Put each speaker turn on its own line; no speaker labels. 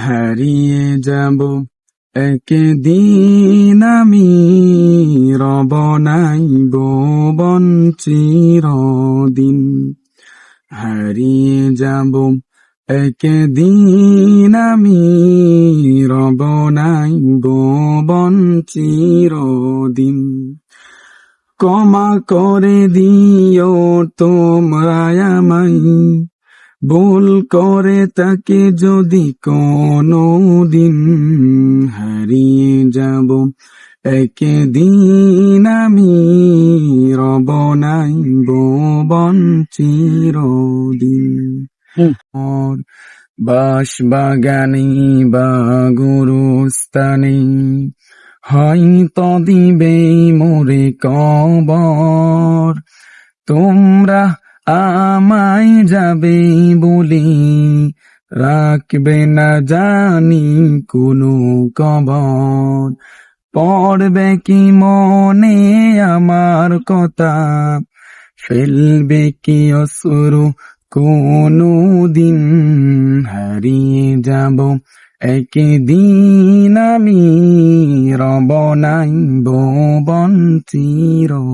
হারিয়ে যাব একদিন আমি, রব নাইব চিরদিন। হারিয়ে যাব একদিন আমি, রব নাইব চিরদিন। ক্ষমা করে দিও তোমরা আমায়, ভুল করে তাকে যদি কোনো দিন। হারিয়ে যাব একদিন আমি, রব নাইব চিরদিন। ওর বাস বাগানে বা গুরুস্থানে হয়তো দিবে মোরে কবর। তোমরা আমায় যাবে বলে রাখবে না জানি কোনো কবর। পড়বে কি মনে আমার কথা, ফেলবে কি অশ্রু কোনো দিন। হারিয়ে যাব একদিন আমি, রব নাইব চিরদিন।